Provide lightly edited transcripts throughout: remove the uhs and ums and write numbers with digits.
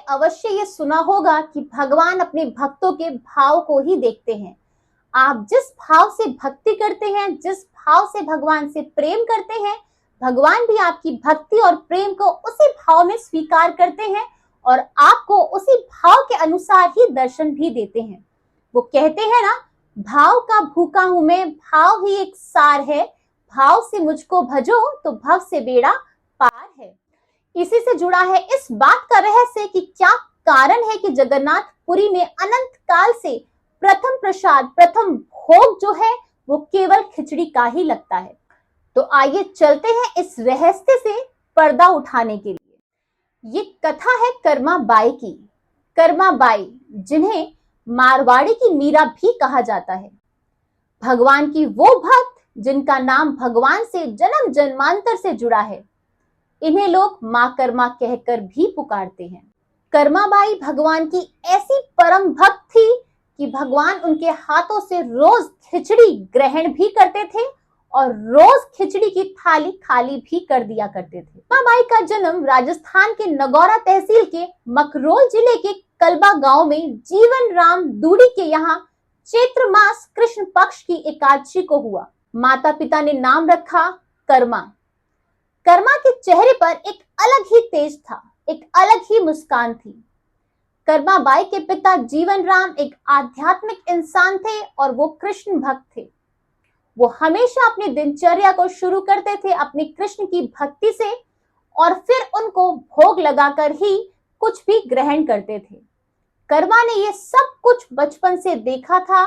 अवश्य ये सुना होगा कि भगवान अपने भक्तों के भाव को ही देखते हैं। आप जिस भाव से भक्ति करते हैं, जिस भाव से भगवान से प्रेम करते हैं, भगवान भी आपकी भक्ति और प्रेम को उसी भाव में स्वीकार करते हैं और आपको उसी भाव के अनुसार ही दर्शन भी देते हैं। वो कहते हैं ना, भाव का भूखा हूं मैं, भाव ही एक सार है, भाव से मुझको भजो तो भव से बेड़ा पार है। इसी से जुड़ा है इस बात का रहस्य कि क्या कारण है कि जगन्नाथपुरी में अनंत काल से प्रथम प्रसाद, प्रथम भोग जो है वो केवल खिचड़ी का ही लगता है। तो आइए चलते हैं इस रहस्य से पर्दा उठाने के लिए। ये कथा है कर्मा बाई की। कर्मा बाई, जिन्हें मारवाड़ी की मीरा भी कहा जाता है, भगवान की वो भक्त जिनका नाम भगवान से जन्म जन्मांतर से जुड़ा है। इन्हें लोग मां कर्मा कहकर भी पुकारते हैं। कर्मा बाई भगवान की ऐसी परम भक्त थी कि भगवान उनके हाथों से रोज खिचड़ी ग्रहण भी करते थे और रोज खिचड़ी की थाली खाली भी कर दिया करते थे। कर्मा बाई का जन्म राजस्थान के नगौरा तहसील के मकरोल जिले के कलबा गांव में जीवन राम दूड़ी के यहाँ चैत्र मास कृष्ण पक्ष की एकादशी को हुआ। माता पिता ने नाम रखा कर्मा। कर्मा के चेहरे पर एक अलग ही तेज था, एक अलग ही मुस्कान थी। कर्मा बाई के पिता जीवन राम एक आध्यात्मिक इंसान थे और वो कृष्ण भक्त थे। वो हमेशा अपनी दिनचर्या को शुरू करते थे अपने कृष्ण की भक्ति से और फिर उनको भोग लगाकर ही कुछ भी ग्रहण करते थे। कर्मा ने ये सब कुछ बचपन से देखा था,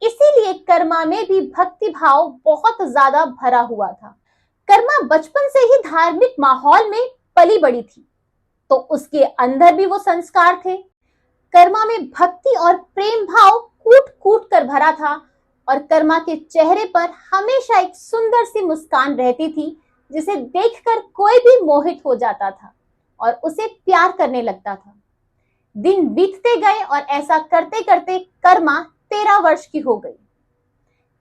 इसीलिए कर्मा में भी भक्ति भाव बहुत ज्यादा भरा हुआ था। कर्मा बचपन से ही धार्मिक माहौल में पली बड़ी थी, तो उसके अंदर भी वो संस्कार थे। कर्मा में भक्ति और प्रेम भाव कूट कूट कर भरा था और कर्मा के चेहरे पर हमेशा एक सुंदर सी मुस्कान रहती थी, जिसे देखकर कोई भी मोहित हो जाता था और उसे प्यार करने लगता था। दिन बीतते गए और ऐसा करते करते कर्मा 13 वर्ष की हो गई।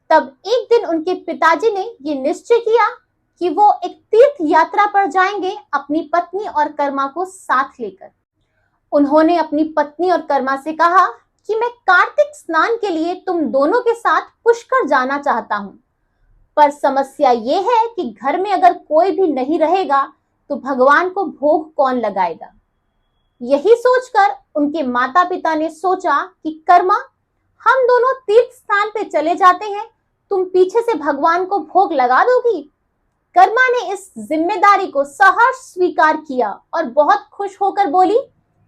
तब एक दिन उनके पिताजी ने ये निश्चय किया कि वो एक तीर्थ यात्रा पर जाएंगे अपनी पत्नी और कर्मा को साथ लेकर। उन्होंने अपनी पत्नी और कर्मा से कहा कि मैं कार्तिक स्नान के लिए तुम दोनों के साथ पुष्कर जाना चाहता हूं, पर समस्या ये है कि घर में अगर कोई भी नहीं रहेगा तो भगवान को भोग कौन लगाएगा। यही सोचकर उनके माता पिता ने सोचा कि कर्मा, हम दोनों तीर्थ स्थान पे चले जाते हैं, तुम पीछे से भगवान को भोग लगा दोगी। कर्मा ने इस जिम्मेदारी को सहर्ष स्वीकार किया और बहुत खुश होकर बोली,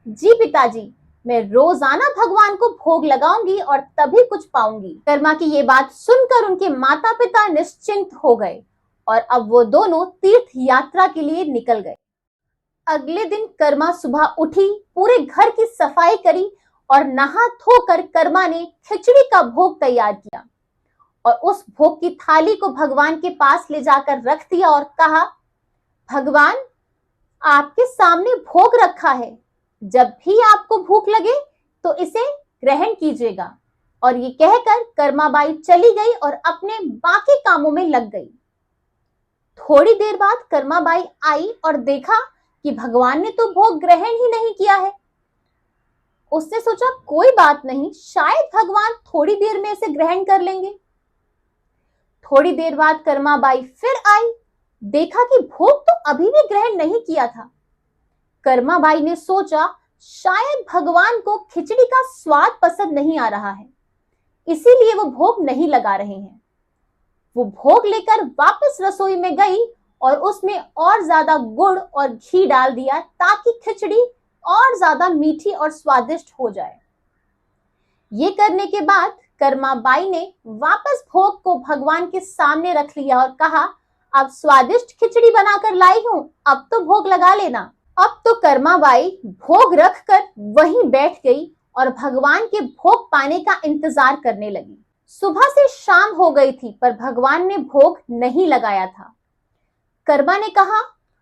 जी पिताजी, मैं रोजाना भगवान को भोग लगाऊंगी और तभी कुछ पाऊंगी। कर्मा की ये बात सुनकर उनके माता पिता निश्चिंत हो गए और अब वो दोनों तीर्थ यात्रा के लिए निकल गए। अगले दिन कर्मा सुबह उठी, पूरे घर की सफाई करी और नहा धोकर कर्मा ने खिचड़ी का भोग तैयार किया और उस भोग की थाली को भगवान के पास ले जाकर रख दिया और कहा, भगवान, आपके सामने भोग रखा है, जब भी आपको भूख लगे तो इसे ग्रहण कीजिएगा। और ये कहकर कर्मा बाई चली गई और अपने बाकी कामों में लग गई। थोड़ी देर बाद कर्मा बाई आई और देखा कि भगवान ने तो भोग ग्रहण ही नहीं किया है। उसने सोचा कोई बात नहीं, शायद भगवान थोड़ी देर में इसे ग्रहण कर लेंगे। थोड़ी देर बाद कर्मा बाई फिर आई, देखा कि भोग तो अभी भी ग्रहण नहीं किया था। कर्मा बाई ने सोचा शायद भगवान को खिचड़ी का स्वाद पसंद नहीं आ रहा है, इसीलिए वो भोग नहीं लगा रहे हैं। वो भोग लेकर वापस रसोई में गई और उसमें और ज्यादा गुड़ और घी डाल दिया ताकि खिचड़ी और ज्यादा मीठी और स्वादिष्ट हो जाए। ये करने के बाद कर्मा बाई ने वापस भोग को भगवान के सामने रख लिया और कहा, अब स्वादिष्ट खिचड़ी बनाकर लाई हूं, अब तो भोग लगा लेना। अब तो कर्मा बाई भोग रखकर वहीं बैठ गई और भगवान के भोग पाने का इंतजार करने लगी। सुबह से शाम हो गई थी पर भगवान ने भोग नहीं लगाया था। कर्मा ने कहा,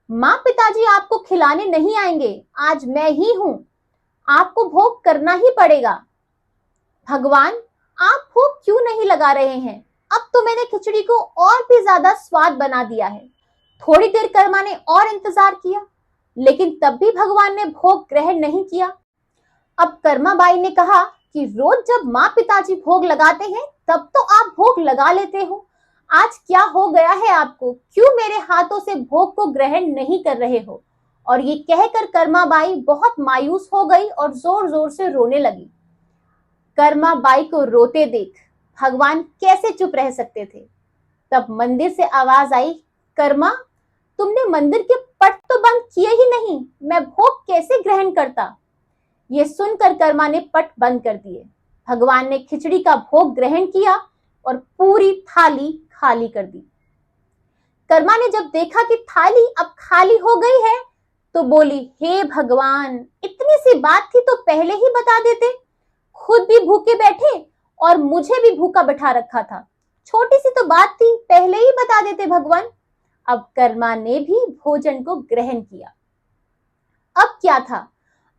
माँ पिताजी आपको खिलाने नहीं आएंगे, आज मैं ही हूं, आपको भोग करना ही पड़ेगा। भगवान, आप भोग क्यों नहीं लगा रहे हैं? अब तो मैंने खिचड़ी को और भी ज्यादा स्वाद बना दिया है। थोड़ी देर कर्मा ने और इंतजार किया, लेकिन तब भी भगवान ने भोग ग्रहण नहीं किया। अब कर्माबाई ने कहा कि रोज जब माँ पिताजी भोग लगाते हैं तब तो आप भोग लगा लेते हो, आज क्या हो गया है आपको, क्यों मेरे हाथों से भोग को ग्रहण नहीं कर रहे हो। और ये कहकर कर्माबाई बहुत मायूस हो गई और जोर जोर से रोने लगी। कर्माबाई को रोते देख भगवान कैसे चुप रह सकते थे। तब मंदिर से आवाज आई, कर्मा, तुमने मंदिर के पट तो बंद किए ही नहीं, मैं भोग कैसे ग्रहण करता। ये सुनकर कर्मा ने पट बंद कर दिए। भगवान ने खिचड़ी का भोग ग्रहण किया और पूरी थाली खाली कर दी। कर्मा ने जब देखा कि थाली अब खाली हो गई है तो बोली, हे भगवान, इतनी सी बात थी तो पहले ही बता देते, खुद भी भूखे बैठे और मुझे भी भूखा बैठा रखा था, छोटी सी तो बात थी, पहले ही बता देते भगवान। अब कर्मा ने भी भोजन को ग्रहण किया। अब क्या था,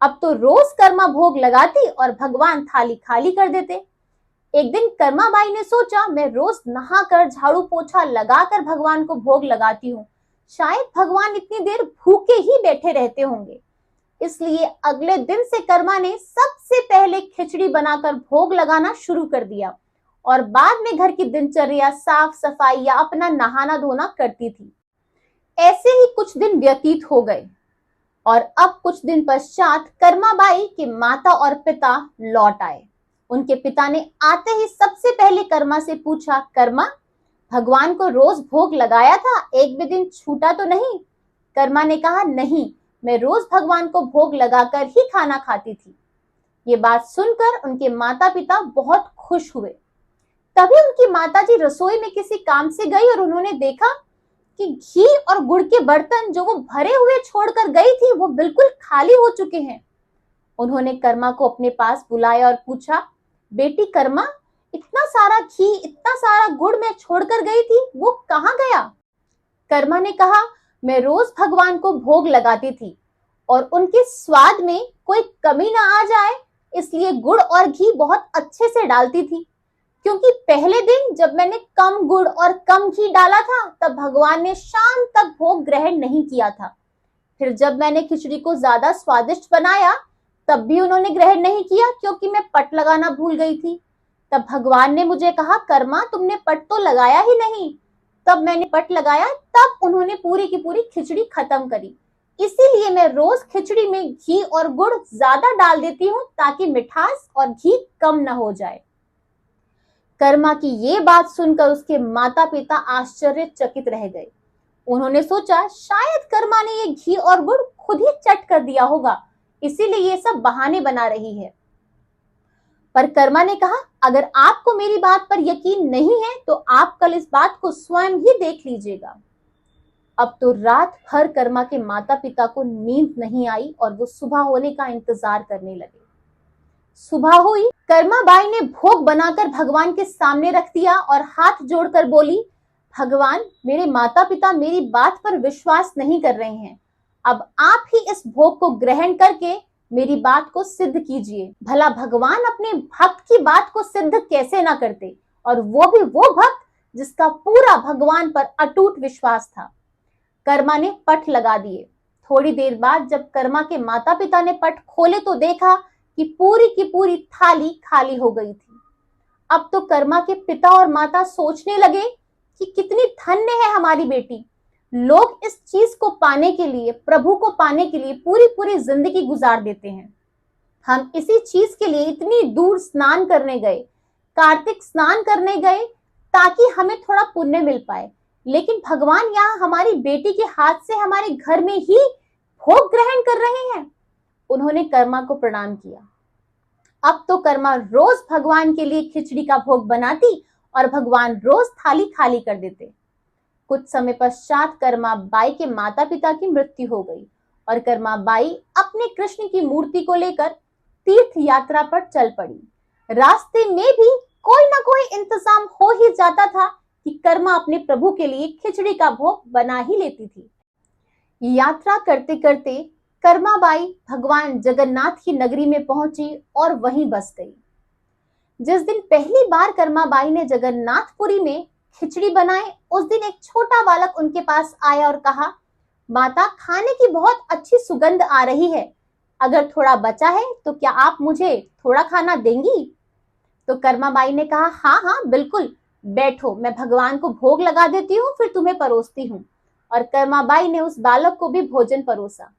अब तो रोज कर्मा भोग लगाती और भगवान थाली खाली कर देते। एक दिन कर्माबाई ने सोचा, मैं रोज नहाकर झाड़ू पोछा लगाकर भगवान को भोग लगाती हूँ, शायद भगवान इतनी देर भूखे ही बैठे रहते होंगे। इसलिए अगले दिन से कर्मा ने सबसे पहले खिचड़ी बनाकर भोग लगाना शुरू कर दिया और बाद में घर की दिनचर्या, साफ सफाई या अपना नहाना धोना करती थी। ऐसे ही कुछ दिन व्यतीत हो गए और अब कुछ दिन पश्चात कर्माबाई के माता और पिता लौट आए। उनके पिता ने आते ही सबसे पहले कर्मा से पूछा, कर्मा, भगवान को रोज भोग लगाया था, एक भी दिन छूटा तो नहीं। कर्मा ने कहा, नहीं, मैं रोज भगवान को भोग लगाकर ही खाना खाती थी। ये बात सुनकर उनके माता पिता बहुत खुश हुए। तभी उनकी माताजी रसोई में किसी काम से गई और उन्होंने देखा कि घी और गुड़ के बर्तन जो वो भरे हुए छोड़कर गई थी वो बिल्कुल खाली हो चुके हैं। उन्होंने कर्मा को अपने पास बुलाया और पूछा, बेटी कर्मा, इतना सारा घी, इतना सारा गुड़ मैं छोड़कर गई थी, वो कहाँ गया। कर्मा ने कहा, मैं रोज भगवान को भोग लगाती थी और उनके स्वाद में कोई कमी ना आ जाए इसलिए गुड़ और घी बहुत अच्छे से डालती थी, क्योंकि पहले दिन जब मैंने कम गुड़ और कम घी डाला था तब भगवान ने शाम तक भोग ग्रहण नहीं किया था। फिर जब मैंने खिचड़ी को ज्यादा स्वादिष्ट बनाया तब भी उन्होंने ग्रहण नहीं किया क्योंकि मैं पट लगाना भूल गई थी। तब भगवान ने मुझे कहा, कर्मा, तुमने पट तो लगाया ही नहीं। तब मैंने पट लगाया, तब उन्होंने पूरी की पूरी खिचड़ी खत्म करी। इसीलिए मैं रोज खिचड़ी में घी और गुड़ ज्यादा डाल देती हूँ ताकि मिठास और घी कम न हो जाए। कर्मा की ये बात सुनकर उसके माता पिता आश्चर्यचकित रह गए। उन्होंने सोचा, शायद कर्मा ने ये घी और गुड़ खुद ही चट कर दिया होगा, इसीलिए ये सब बहाने बना रही है। पर कर्मा ने कहा, अगर आपको मेरी बात पर यकीन नहीं है तो आप कल इस बात को स्वयं ही देख लीजिएगा। अब तो रात भर कर्मा के माता पिता को नींद नहीं आई और वो सुबह होने का इंतजार करने लगे। सुबह हुई, कर्माबाई ने भोग बनाकर भगवान के सामने रख दिया और हाथ जोड़कर बोली, भगवान, मेरे माता पिता मेरी बात पर विश्वास नहीं कर रहे हैं, अब आप ही इस भोग को ग्रहण करके मेरी बात को सिद्ध कीजिए। भला भगवान अपने भक्त की बात को सिद्ध कैसे ना करते, और वो भी वो भक्त जिसका पूरा भगवान पर अटूट विश्वास था। कर्मा ने पट लगा दिए। थोड़ी देर बाद जब कर्मा के माता पिता ने पट खोले तो देखा कि पूरी की पूरी थाली खाली हो गई थी। अब तो कर्मा के पिता और माता सोचने लगे कि कितनी धन्य है हमारी बेटी। लोग इस चीज को पाने के लिए, प्रभु को पाने के लिए पूरी पूरी जिंदगी गुजार देते हैं। हम इसी चीज के लिए इतनी दूर स्नान करने गए, कार्तिक स्नान करने गए ताकि हमें थोड़ा पुण्य मिल पाए, लेकिन भगवान यहाँ हमारी बेटी के हाथ से हमारे घर में ही भोग ग्रहण कर रहे हैं। उन्होंने कर्मा को प्रणाम किया। अब तो कर्मा रोज भगवान के लिए खिचड़ी का भोग बनाती और भगवान रोज थाली खाली कर देते। कुछ समय पश्चात कर्मा बाई के माता पिता की मृत्यु हो गई और कर्मा बाई अपने कृष्ण की मूर्ति को लेकर तीर्थ यात्रा पर चल पड़ी। रास्ते में भी कोई ना कोई इंतजाम हो ही जाता था कि कर्मा अपने प्रभु के लिए खिचड़ी का भोग बना ही लेती थी। यात्रा करते करते कर्माबाई भगवान जगन्नाथ की नगरी में पहुंची और वहीं बस गई। जिस दिन पहली बार कर्माबाई ने जगन्नाथपुरी में खिचड़ी बनाए, उस दिन एक छोटा बालक उनके पास आया और कहा, माता, खाने की बहुत अच्छी सुगंध आ रही है, अगर थोड़ा बचा है तो क्या आप मुझे थोड़ा खाना देंगी? तो कर्माबाई ने कहा, हाँ हाँ बिल्कुल, बैठो, मैं भगवान को भोग लगा देती हूँ, फिर तुम्हें परोसती हूँ। और कर्माबाई ने उस बालक को भी भोजन परोसा।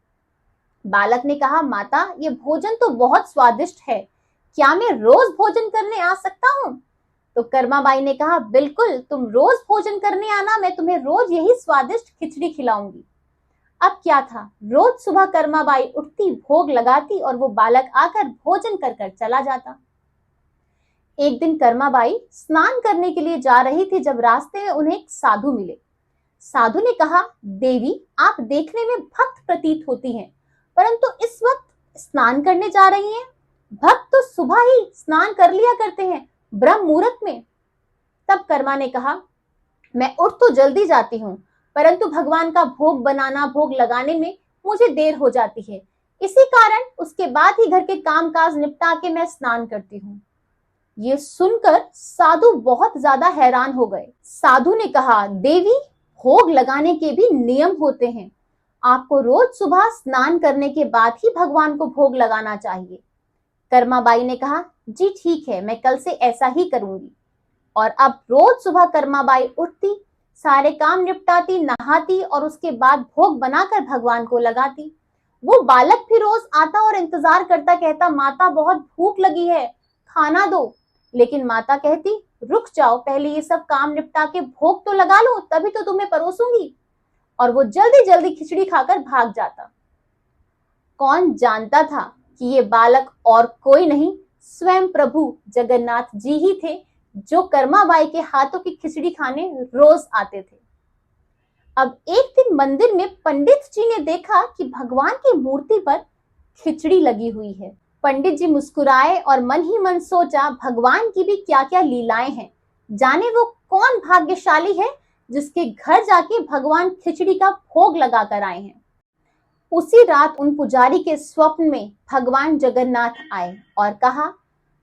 बालक ने कहा, माता ये भोजन तो बहुत स्वादिष्ट है, क्या मैं रोज भोजन करने आ सकता हूँ? तो कर्माबाई ने कहा, बिल्कुल, तुम रोज भोजन करने आना, मैं तुम्हें रोज यही स्वादिष्ट खिचड़ी खिलाऊंगी। अब क्या था, रोज सुबह कर्माबाई उठती, भोग लगाती और वो बालक आकर भोजन कर कर चला जाता। एक दिन कर्माबाई स्नान करने के लिए जा रही थी जब रास्ते में उन्हें एक साधु मिले। साधु ने कहा, देवी आप देखने में भक्त प्रतीत होती हैं, परंतु इस वक्त स्नान करने जा रही हैं। भक्त तो सुबह ही स्नान कर लिया करते हैं, ब्रह्म मुहूर्त में। तब कर्मा ने कहा, मैं उठ तो जल्दी जाती हूँ, परंतु भगवान का भोग बनाना, भोग लगाने में मुझे देर हो जाती है, इसी कारण उसके बाद ही घर के कामकाज निपटा के मैं स्नान करती हूँ। ये सुनकर साधु बहुत ज्यादा हैरान हो गए। साधु ने कहा, देवी भोग लगाने के भी नियम होते हैं, आपको रोज सुबह स्नान करने के बाद ही भगवान को भोग लगाना चाहिए। कर्माबाई ने कहा, जी ठीक है, मैं कल से ऐसा ही करूंगी। और अब रोज सुबह कर्माबाई उठती, सारे काम निपटाती, नहाती और उसके बाद भोग बनाकर भगवान को लगाती। वो बालक भी रोज आता और इंतजार करता, कहता, माता बहुत भूख लगी है, खाना दो। लेकिन माता कहती, रुक जाओ, पहले ये सब काम निपटा के भोग तो लगा लो, तभी तो तुम्हें परोसूंगी। और वो जल्दी जल्दी खिचड़ी खाकर भाग जाता। कौन जानता था कि ये बालक और कोई नहीं, स्वयं प्रभु जगन्नाथ जी ही थे, जो कर्माबाई के हाथों की खिचड़ी खाने रोज आते थे। अब एक दिन मंदिर में पंडित जी ने देखा कि भगवान की मूर्ति पर खिचड़ी लगी हुई है। पंडित जी मुस्कुराए और मन ही मन सोचा, भगवान की भी क्या क्या लीलाएं हैं, जाने वो कौन भाग्यशाली है जिसके घर जाके भगवान खिचड़ी का भोग लगा कर आए हैं। उसी रात उन पुजारी के स्वप्न में भगवान जगन्नाथ आए और कहा,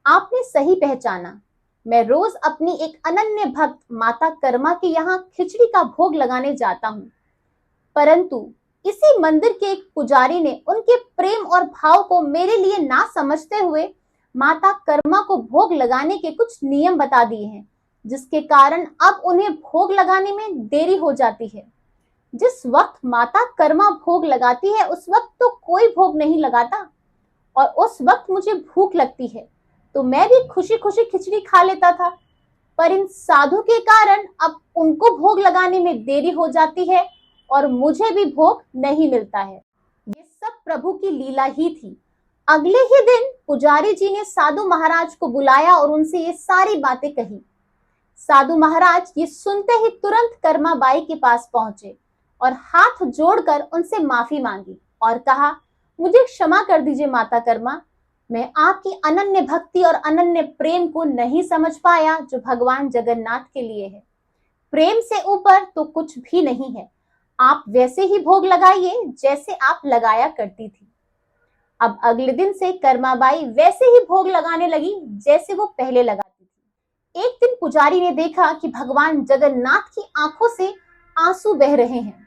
आपने सही पहचाना, मैं रोज अपनी एक अनन्य भक्त माता कर्मा के यहाँ खिचड़ी का भोग लगाने जाता हूँ। परंतु इसी मंदिर के एक पुजारी ने उनके प्रेम और भाव को मेरे लिए ना समझते हुए माता कर्मा को भोग लगाने के कुछ नियम बता दिए हैं, जिसके कारण अब उन्हें भोग लगाने में देरी हो जाती है। जिस वक्त माता कर्मा भोग लगाती है उस वक्त तो कोई भोग नहीं लगाता, और उस वक्त मुझे भूख लगती है तो मैं भी खुशी खुशी खिचड़ी खा लेता था, पर इन साधु के कारण अब उनको भोग लगाने में देरी हो जाती है और मुझे भी भोग नहीं मिलता है। ये सब प्रभु की लीला ही थी। अगले ही दिन पुजारी जी ने साधु महाराज को बुलाया और उनसे ये सारी बातें कही। साधु महाराज ये सुनते ही तुरंत कर्माबाई के पास पहुंचे और हाथ जोड़कर उनसे माफी मांगी और कहा, मुझे क्षमा कर दीजिए माता कर्मा, मैं आपकी अनन्य भक्ति और अनन्य प्रेम को नहीं समझ पाया जो भगवान जगन्नाथ के लिए है। प्रेम से ऊपर तो कुछ भी नहीं है, आप वैसे ही भोग लगाइए जैसे आप लगाया करती थी। अब अगले दिन से कर्माबाई वैसे ही भोग लगाने लगी जैसे वो पहले लगाती थी। एक दिन पुजारी ने देखा कि भगवान जगन्नाथ की आंखों से आंसू बह रहे हैं।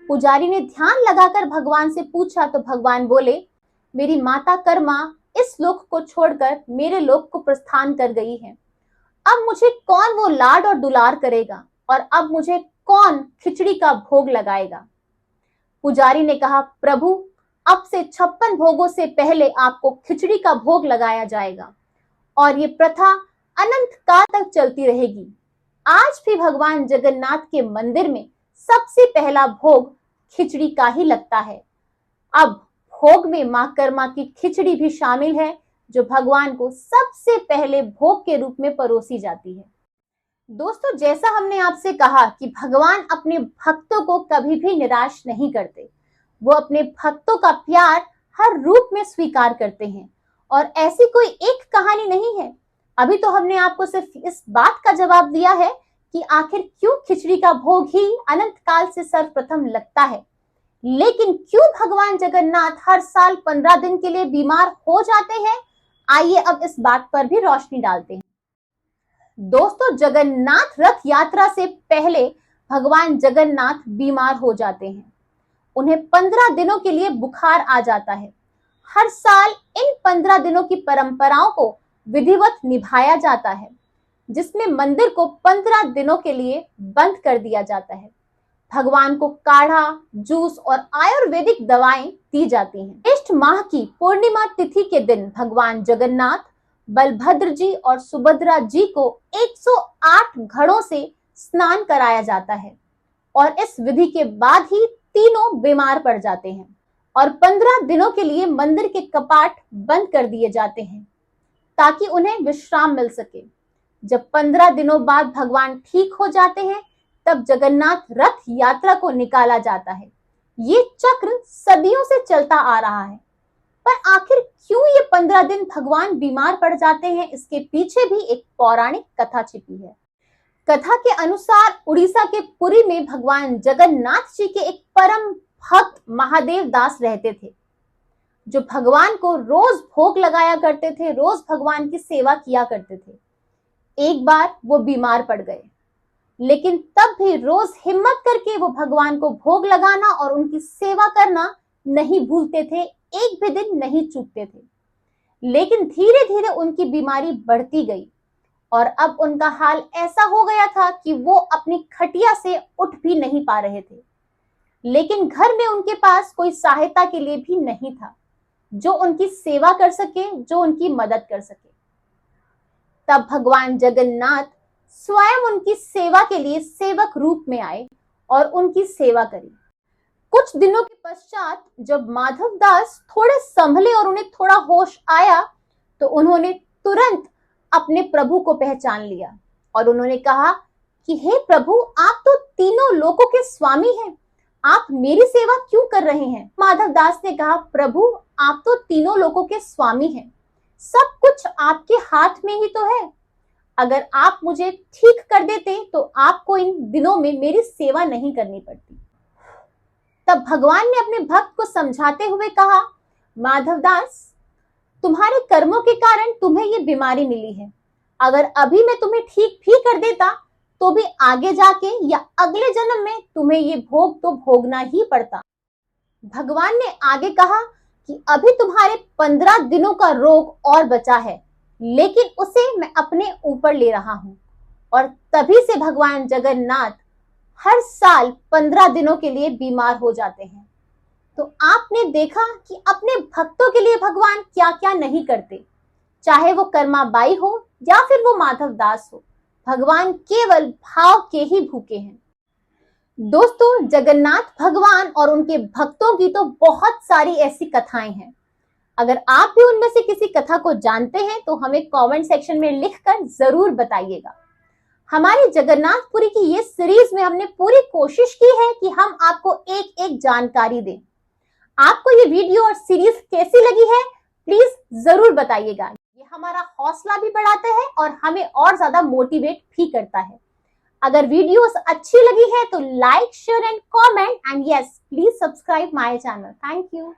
पुजारी ने ध्यान लगाकर भगवान से पूछा तो भगवान बोले, मेरी माता कर्मा इस लोक को छोड़कर मेरे लोक को प्रस्थान कर गई है। अब मुझे कौन वो लाड और दुलार करेगा और अब मुझे कौन खिचड़ी का भोग लगाएगा। पुजारी ने कहा, प्रभु अब से 56 भोगों से पहले आपको खिचड़ी का भोग लगाया जाएगा और ये प्रथा अनंत काल तक चलती रहेगी। आज भी भगवान जगन्नाथ के मंदिर में सबसे पहला भोग खिचड़ी का ही लगता है। अब भोग में मां कर्मा की खिचड़ी भी शामिल है, जो भगवान को सबसे पहले भोग के रूप में परोसी जाती है। दोस्तों, जैसा हमने आपसे कहा कि भगवान अपने भक्तों को कभी भी निराश नहीं करते, वो अपने भक्तों का प्यार हर रूप में स्वीकार करते हैं और ऐसी कोई एक कहानी नहीं है। अभी तो हमने आपको सिर्फ इस बात का जवाब दिया है कि आखिर क्यों खिचड़ी का भोग ही अनंत काल से सर्वप्रथम लगता है, लेकिन क्यों भगवान जगन्नाथ हर साल 15 दिन के लिए बीमार हो जाते हैं, आइए अब इस बात पर भी रोशनी डालते हैं। दोस्तों, जगन्नाथ रथ यात्रा से पहले भगवान जगन्नाथ बीमार हो जाते हैं। उन्हें 15 दिनों के लिए बुखार आ जाता है। हर साल इन 15 दिनों की परंपराओं को विधिवत निभाया जाता है, जिसमें मंदिर को 15 दिनों के लिए बंद कर दिया जाता है। भगवान को काढ़ा, जूस और आयुर्वेदिक दवाएं दी जाती हैं। ज्येष्ठ माह की पूर्णिमा तिथि के दिन भगवान जगन्नाथ, बलभद्र जी और सुभद्रा जी को 108 घड़ों से स्नान कराया जाता है और इस विधि के बाद ही तीनों बीमार पड़ जाते हैं और 15 दिनों के लिए मंदिर के कपाट बंद कर दिए जाते हैं ताकि उन्हें विश्राम मिल सके। जब 15 दिनों बाद भगवान ठीक हो जाते हैं, तब जगन्नाथ रथ यात्रा को निकाला जाता है। ये चक्र सदियों से चलता आ रहा है, पर आखिर क्यों ये 15 दिन भगवान बीमार पड़ जाते हैं, इसके पीछे भी एक पौराणिक कथा छिपी है। कथा के अनुसार उड़ीसा के पुरी में भगवान जगन्नाथ जी के एक परम भक्त महादेव दास रहते थे, जो भगवान को रोज भोग लगाया करते थे, रोज भगवान की सेवा किया करते थे। एक बार वो बीमार पड़ गए, लेकिन तब भी रोज हिम्मत करके वो भगवान को भोग लगाना और उनकी सेवा करना नहीं भूलते थे, एक भी दिन नहीं चूकते थे। लेकिन धीरे धीरे उनकी बीमारी बढ़ती गई और अब उनका हाल ऐसा हो गया था कि वो अपनी खटिया से उठ भी नहीं पा रहे थे। लेकिन घर में उनके पास कोई सहायता के लिए भी नहीं था जो उनकी सेवा कर सके, जो उनकी मदद कर सके। तब भगवान जगन्नाथ स्वयं उनकी सेवा के लिए सेवक रूप में आए और उनकी सेवा करी। कुछ दिनों के पश्चात जब माधव दास थोड़े संभले और उन्हें थोड़ा होश आया, तो उन्होंने तुरंत अपने प्रभु को पहचान लिया और उन्होंने कहा कि हे प्रभु, आप तो तीनों लोकों के स्वामी हैं, आप मेरी सेवा क्यों कर रहे हैं? माधव दास ने कहा, प्रभु आप तो तीनों लोकों के स्वामी हैं, सब कुछ आपके हाथ में ही तो है। अगर आप मुझे ठीक कर देते तो आपको इन दिनों में मेरी सेवा नहीं करनी पड़ती। तब भगवान ने अपने भक्त को समझाते हुए कहा, माधव दास, तुम्हारे कर्मों के कारण तुम्हें ये बीमारी मिली है। अगर अभी मैं तुम्हें ठीक भी कर देता तो भी आगे जाके या अगले जन्म में तुम्हें ये भोग तो भोगना ही पड़ता। भगवान ने आगे कहा कि अभी तुम्हारे 15 दिनों का रोग और बचा है, लेकिन उसे मैं अपने ऊपर ले रहा हूं। और तभी से भगवान जगन्नाथ हर साल 15 दिनों के लिए बीमार हो जाते हैं। तो आपने देखा कि अपने भक्तों के लिए भगवान क्या क्या नहीं करते, चाहे वो कर्मा बाई हो या फिर वो माधव दास हो, भगवान केवल भाव के ही भूखे हैं। दोस्तों, जगन्नाथ भगवान और उनके भक्तों की तो बहुत सारी ऐसी कथाएं हैं। अगर आप भी उनमें से किसी कथा को जानते हैं तो हमें कमेंट सेक्शन में लिखकर जरूर बताइएगा। हमारी जगन्नाथपुरी की ये सीरीज में हमने पूरी कोशिश की है कि हम आपको एक एक जानकारी दें। आपको ये वीडियो और सीरीज कैसी लगी है, प्लीज जरूर बताइएगा। ये हमारा हौसला भी बढ़ाता है और हमें और ज्यादा मोटिवेट भी करता है। अगर वीडियोस अच्छी लगी है तो like, share and comment, and yes, please subscribe my channel. Thank you.